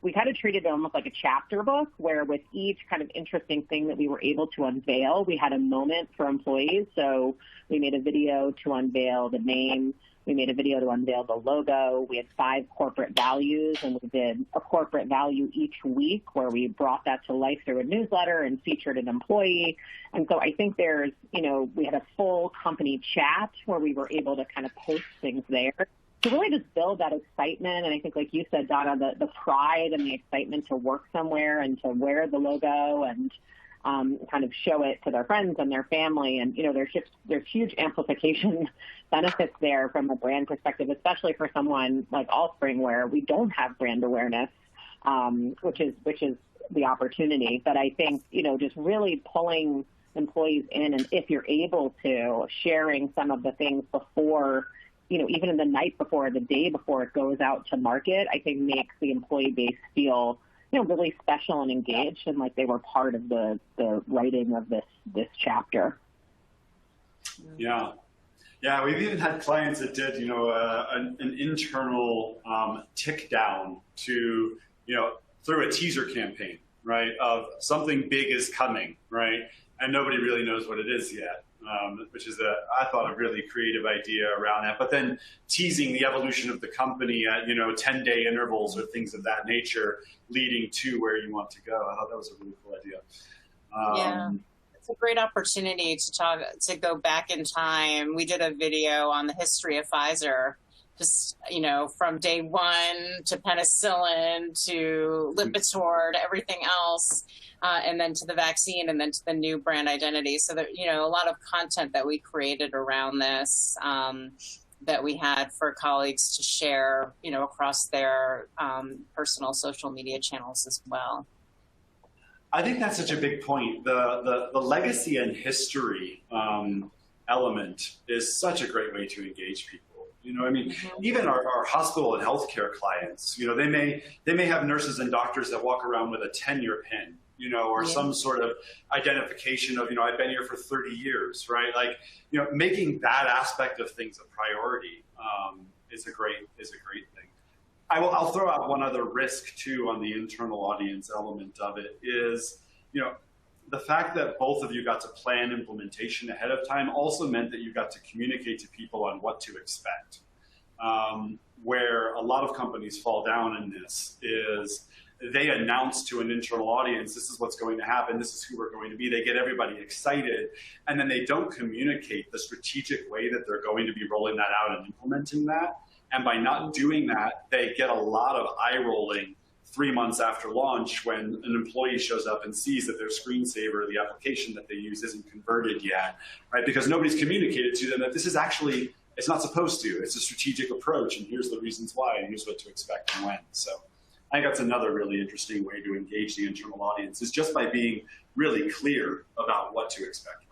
We kind of treated it almost like a chapter book, where with each kind of interesting thing that we were able to unveil, we had a moment for employees. So we made a video to unveil the name. We made a video to unveil the logo. We had 5 corporate values, and we did a corporate value each week where we brought that to life through a newsletter and featured an employee. And so I think there's, we had a full company chat where we were able to kind of post things there to really just build that excitement. And I think, like you said, Donna, the pride and the excitement to work somewhere and to wear the logo and kind of show it to their friends and their family. And, there's huge amplification benefits there from a brand perspective, especially for someone like Allspring, where we don't have brand awareness, which is the opportunity. But I think, just really pulling employees in, and if you're able to, sharing some of the things before, even in the night before, the day before it goes out to market, I think makes the employee base feel, really special and engaged, and like they were part of the writing of this chapter. Yeah. Yeah, we've even had clients that did, an internal tick down to, through a teaser campaign, right, of something big is coming, right, and nobody really knows what it is yet. Which is, I thought, a really creative idea around that. But then teasing the evolution of the company at, 10-day intervals or things of that nature, leading to where you want to go. I thought that was a really cool idea. Yeah, it's a great opportunity to go back in time. We did a video on the history of Pfizer, just, from day one to penicillin to Lipitor to everything else. And then to the vaccine, and then to the new brand identity. So that, a lot of content that we created around this that we had for colleagues to share, across their personal social media channels as well. I think that's such a big point. The legacy and history element is such a great way to engage people. Even our hospital and healthcare clients, they may have nurses and doctors that walk around with a 10-year pin, or some sort of identification of, I've been here for 30 years, right? Like, making that aspect of things a priority is a great thing. I'll throw out one other risk too on the internal audience element of it is, the fact that both of you got to plan implementation ahead of time also meant that you got to communicate to people on what to expect. Where a lot of companies fall down in this is they announce to an internal audience, this is what's going to happen, this is who we're going to be. They get everybody excited, and then they don't communicate the strategic way that they're going to be rolling that out and implementing that. And by not doing that, they get a lot of eye rolling 3 months after launch when an employee shows up and sees that their screensaver, the application that they use, isn't converted yet, right? Because nobody's communicated to them that this is actually, it's not supposed to. It's a strategic approach, and here's the reasons why, and here's what to expect and when. So I think that's another really interesting way to engage the internal audience, is just by being really clear about what to expect.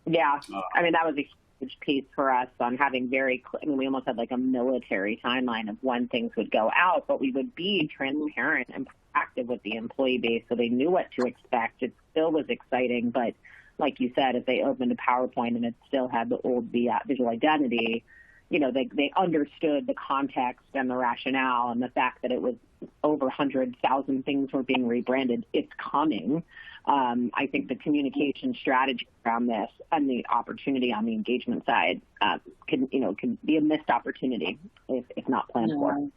Yeah. I mean, that was a huge piece for us on having I mean, we almost had like a military timeline of when things would go out, but we would be transparent and proactive with the employee base so they knew what to expect. It still was exciting, but like you said, if they opened a PowerPoint and it still had the old visual identity, you know, they understood the context and the rationale and the fact that it was over 100,000 things were being rebranded. It's coming. I think the communication strategy around this and the opportunity on the engagement side can be a missed opportunity if not planned for.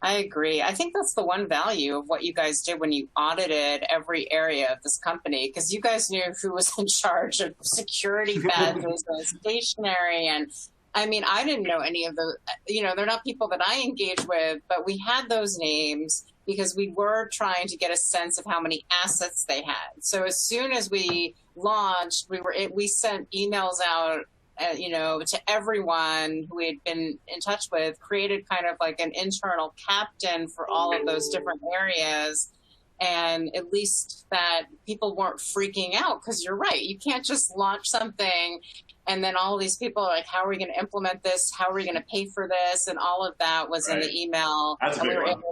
I agree. I think that's the one value of what you guys did when you audited every area of this company, because you guys knew who was in charge of security badges and stationery. And I mean, I didn't know any of the, they're not people that I engage with, but we had those names because we were trying to get a sense of how many assets they had. So as soon as we launched, we sent emails out to everyone who we had been in touch with, created kind of like an internal captain for all of those different areas. And at least that people weren't freaking out, because you're right. You can't just launch something and then all of these people are like, how are we going to implement this? How are we going to pay for this? And all of that was in the email. That's a big one.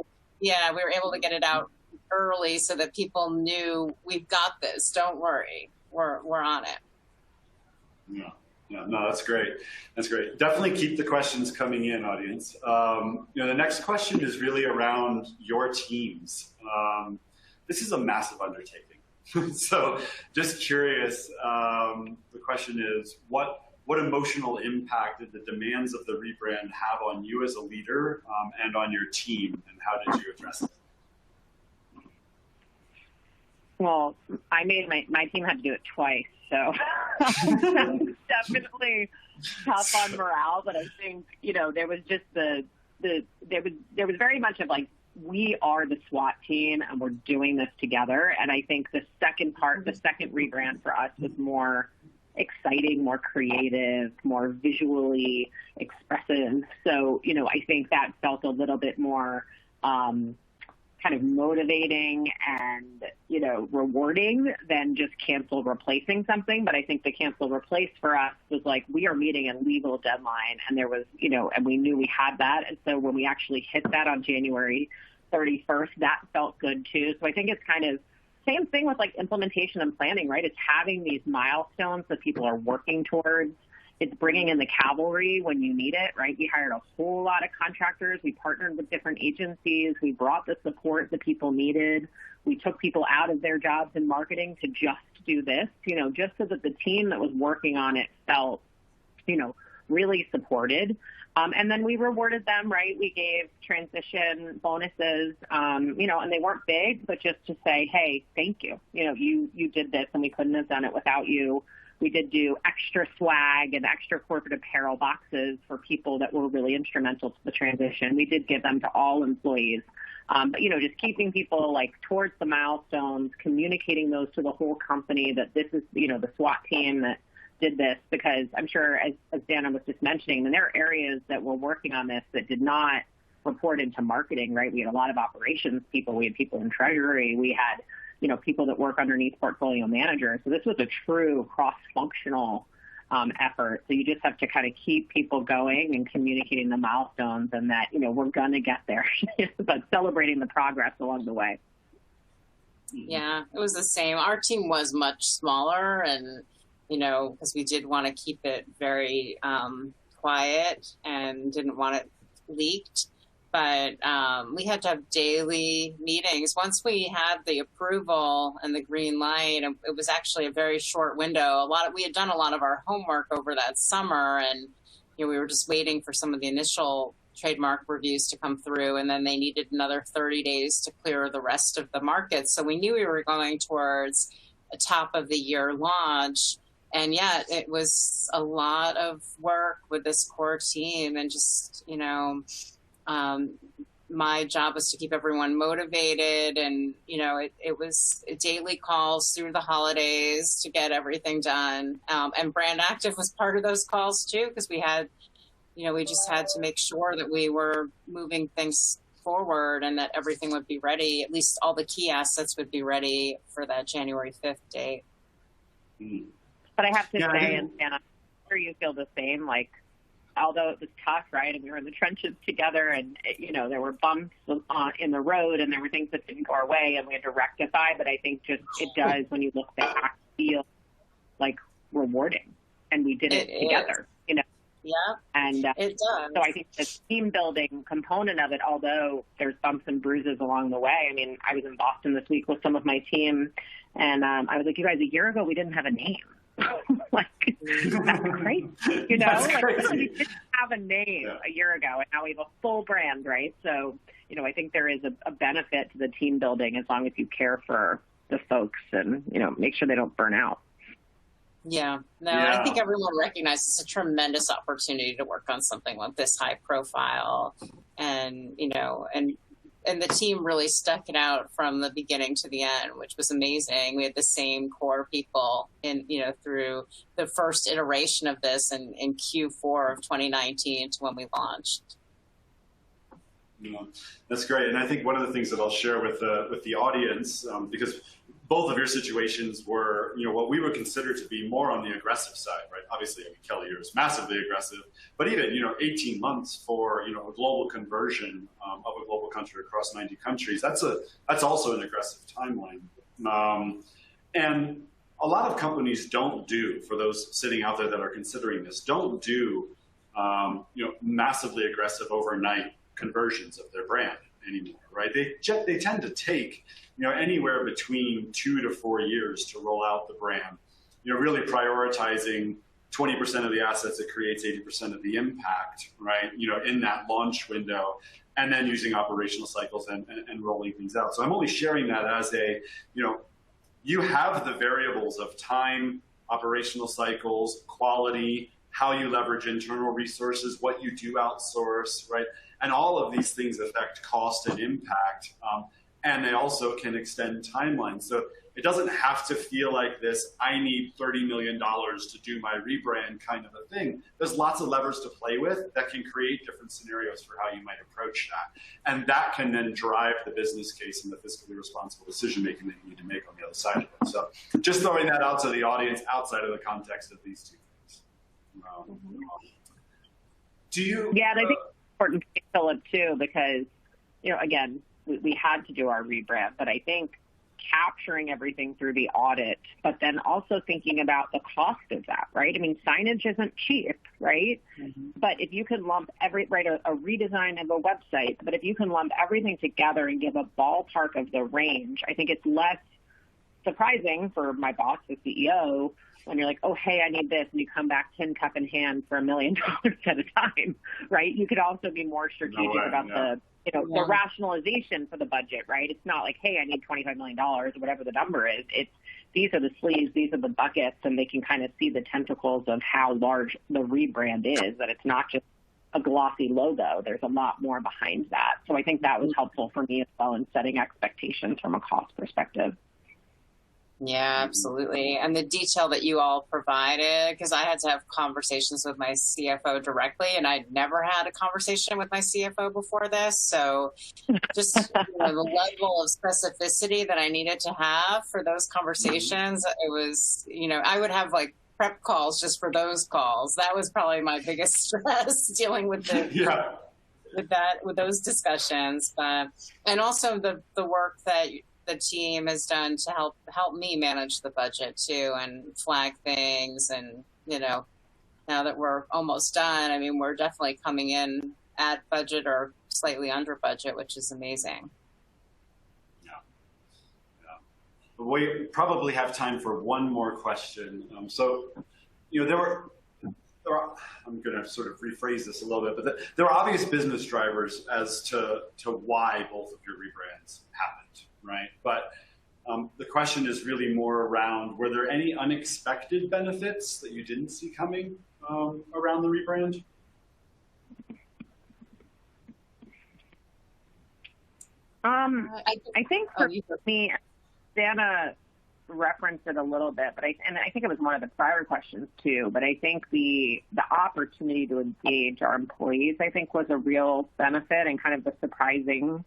We were able to get it out early so that people knew, we've got this. Don't worry. We're on it. Yeah. Yeah, no, that's great. That's great. Definitely keep the questions coming in, audience. The next question is really around your teams. This is a massive undertaking. So just curious, the question is, what emotional impact did the demands of the rebrand have on you as a leader and on your team, and how did you address it? Well, I made my team had to do it twice, so definitely tough on morale. But I think there was just there was very much of like, we are the SWAT team and we're doing this together. And I think the second rebrand for us was more exciting, more creative, more visually expressive. So I think that felt a little bit more kind of motivating and, rewarding than just cancel replacing something. But I think the cancel replace for us was like, we are meeting a legal deadline, and there was, and we knew we had that. And so when we actually hit that on January 31st, that felt good too. So I think it's kind of same thing with like implementation and planning, right? It's having these milestones that people are working towards. It's bringing in the cavalry when you need it, right? We hired a whole lot of contractors. We partnered with different agencies. We brought the support that people needed. We took people out of their jobs in marketing to just do this, just so that the team that was working on it felt, really supported. And then we rewarded them, right? We gave transition bonuses, and they weren't big, but just to say, hey, thank you. You did this and we couldn't have done it without you. We did do extra swag and extra corporate apparel boxes for people that were really instrumental to the transition. We did give them to all employees. But, just keeping people like towards the milestones, communicating those to the whole company that this is, the SWAT team that did this, because I'm sure, as Dana was just mentioning, and there are areas that were working on this that did not report into marketing, right? We had a lot of operations people. We had people in treasury. We had people that work underneath portfolio managers. So this was a true cross-functional effort. So you just have to kind of keep people going and communicating the milestones, and that, we're going to get there, but celebrating the progress along the way. Yeah, it was the same. Our team was much smaller, and, because we did want to keep it very quiet and didn't want it leaked. But we had to have daily meetings. Once we had the approval and the green light, it was actually a very short window. We had done a lot of our homework over that summer, and we were just waiting for some of the initial trademark reviews to come through, and then they needed another 30 days to clear the rest of the market. So we knew we were going towards a top of the year launch, and yet it was a lot of work with this core team, and just my job was to keep everyone motivated, and it was daily calls through the holidays to get everything done. And BrandActive was part of those calls too, because we had, we just had to make sure that we were moving things forward and that everything would be ready. At least all the key assets would be ready for that January 5th date. But I have to Yeah, say, and I'm sure you feel the same, like, although it was tough, right, and we were in the trenches together, and, you know, there were bumps in the road, and there were things that didn't go our way, and we had to rectify, but I think just it does, when you look back, feel, like, rewarding, and we did it together, you know? Yeah, and it does. So I think the team building component of it, although there's bumps and bruises along the way, I mean, I was in Boston this week with some of my team, and I was like, you guys, a year ago, we didn't have a name. Like, that's crazy, you know? That's like, crazy. we didn't have a name a year ago, and now we have a full brand, right? So, you know, I think there is a benefit to the team building as long as you care for the folks and, you know, make sure they don't burn out. Yeah, no, I think everyone recognizes it's a tremendous opportunity to work on something like this high profile, and, you know, and the team really stuck it out from the beginning to the end, which was amazing. We had the same core people in, you know, through the first iteration of this in Q4 of 2019 to when we launched. Yeah, that's great. And I think one of the things that I'll share with the audience, because both of your situations were, you know, what we would consider to be more on the aggressive side, right? Obviously, I mean, Kelly, yours massively aggressive, but even, you know, 18 months for, you know, a global conversion of a global country across 90 countries, that's also an aggressive timeline. And a lot of companies don't do, for those sitting out there that are considering this, don't do, you know, massively aggressive overnight conversions of their brand anymore, right? They tend to take, you know, anywhere between 2 to 4 years to roll out the brand, you know, really prioritizing 20% of the assets that creates 80% of the impact, right? You know, in that launch window, and then using operational cycles and rolling things out. So I'm only sharing that as a, you know, you have the variables of time, operational cycles, quality, how you leverage internal resources, what you do outsource, right? And all of these things affect cost and impact. And they also can extend timelines. So it doesn't have to feel like this, I need $30 million to do my rebrand kind of a thing. There's lots of levers to play with that can create different scenarios for how you might approach that. And that can then drive the business case and the fiscally responsible decision making that you need to make on the other side of it. So just throwing that out to the audience outside of the context of these two things. Do you? Yeah, and I think it's important, Philip, too, because, you know, again, we had to do our rebrand, but I think capturing everything through the audit, but then also thinking about the cost of that, right? I mean, signage isn't cheap, right? Mm-hmm. But if you can lump a redesign of a website, but if you can lump everything together and give a ballpark of the range, I think it's less surprising for my boss, the CEO, when you're like, oh, hey, I need this, and you come back tin cup in hand for $1 million at a time, right? You could also be more strategic about the rationalization for the budget, right? It's not like, hey, I need $25 million or whatever the number is. It's these are the sleeves, these are the buckets, and they can kind of see the tentacles of how large the rebrand is, that it's not just a glossy logo. There's a lot more behind that. So I think that was helpful for me as well in setting expectations from a cost perspective. Yeah, absolutely. And the detail that you all provided, because I had to have conversations with my CFO directly, and I'd never had a conversation with my CFO before this. So just the level of specificity that I needed to have for those conversations, it was, I would have like prep calls just for those calls. That was probably my biggest stress, dealing with with those discussions. And also the work that the team has done to help me manage the budget too, and flag things. And, now that we're almost done, I mean, we're definitely coming in at budget or slightly under budget, which is amazing. Yeah. We probably have time for one more question. There were, I'm going to sort of rephrase this a little bit, but there are obvious business drivers as to why both of your rebrands happened. Right. But the question is really more around, were there any unexpected benefits that you didn't see coming around the rebrand? I think for me, Dana referenced it a little bit, but I think it was one of the prior questions too, but I think the opportunity to engage our employees, I think, was a real benefit and kind of the surprising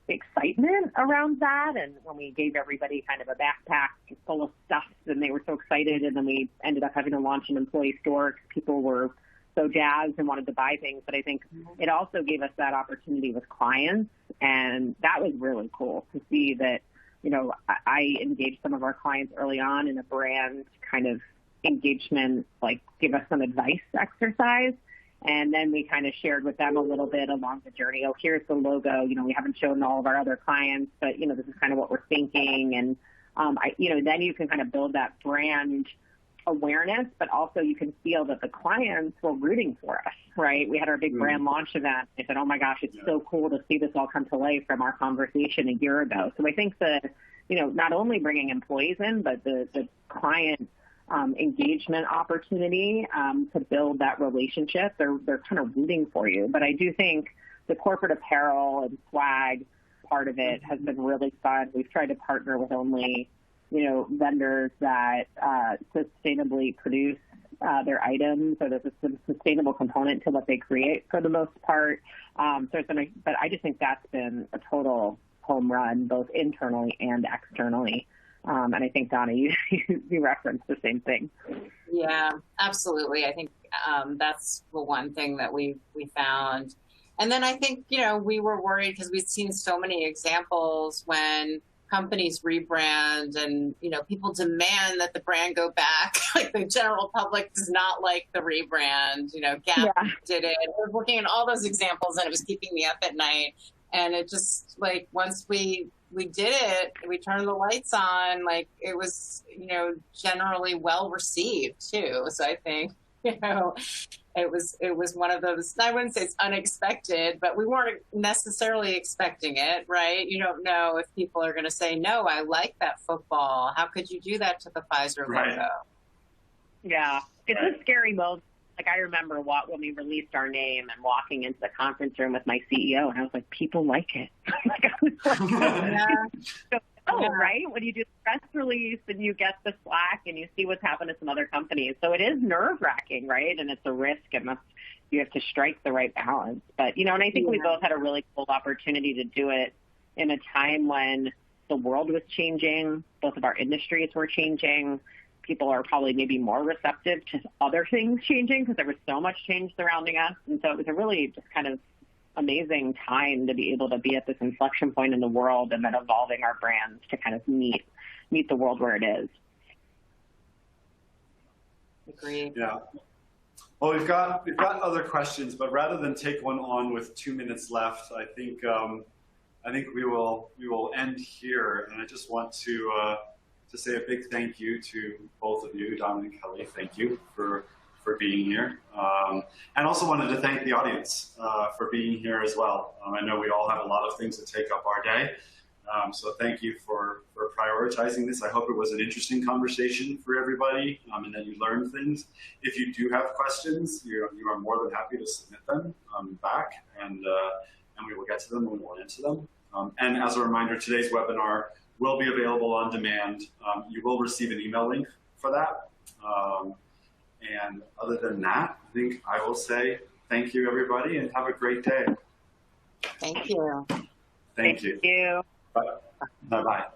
excitement around that. And when we gave everybody kind of a backpack full of stuff, and they were so excited, and then we ended up having to launch an employee store because people were so jazzed and wanted to buy things. But I think it also gave us that opportunity with clients, and that was really cool to see that, you know, I engaged some of our clients early on in a brand kind of engagement, like give us some advice exercise. And then we kind of shared with them a little bit along the journey. Oh, here's the logo. You know, we haven't shown all of our other clients, but, you know, this is kind of what we're thinking. And, you know, then you can kind of build that brand awareness, but also you can feel that the clients were rooting for us, right? We had our big brand launch event. They said, oh my gosh, it's so cool to see this all come to life from our conversation a year ago. So I think that, you know, not only bringing employees in, but the client engagement opportunity to build that relationship. They're kind of rooting for you. But I do think the corporate apparel and swag part of it has been really fun. We've tried to partner with only, you know, vendors that sustainably produce their items, so there's a sustainable component to what they create for the most part. But I just think that's been a total home run, both internally and externally. And I think, Donna, you referenced the same thing. Yeah, absolutely. I think that's the one thing that we found. And then I think, you know, we were worried because we've seen so many examples when companies rebrand and, you know, people demand that the brand go back. Like the general public does not like the rebrand. You know, Gap did it. I was looking at all those examples and it was keeping me up at night. And it just, like, once we did it, we turned the lights on, like, it was, you know, generally well received too. So I think, you know, it was one of those, I wouldn't say it's unexpected, but we weren't necessarily expecting it, right? You don't know if people are going to say, no, I like that football. How could you do that to the Pfizer logo? Yeah, it's a scary moment. Like, I remember when we released our name and walking into the conference room with my CEO, and I was like, people like it. Like, I was like, right? When you do the press release and you get the Slack and you see what's happened to some other companies. So it is nerve-wracking, right? And it's a risk, and you have to strike the right balance. But, you know, and I think we both had a really cool opportunity to do it in a time when the world was changing, both of our industries were changing. People are probably maybe more receptive to other things changing because there was so much change surrounding us. And so it was a really just kind of amazing time to be able to be at this inflection point in the world and then evolving our brands to kind of meet the world where it is. Agreed. Yeah. Well, we've got other questions, but rather than take one on with 2 minutes left, I think we will end here. And I just want to say a big thank you to both of you, Donna and Kelly. Thank you for being here. And also wanted to thank the audience for being here as well. I know we all have a lot of things to take up our day. So thank you for prioritizing this. I hope it was an interesting conversation for everybody and that you learned things. If you do have questions, you are more than happy to submit them back, and we will get to them when we will answer them. And as a reminder, today's webinar will be available on demand. You will receive an email link for that. And other than that, I think I will say thank you, everybody, and have a great day. Thank you. Thank you. Thank you. Bye-bye.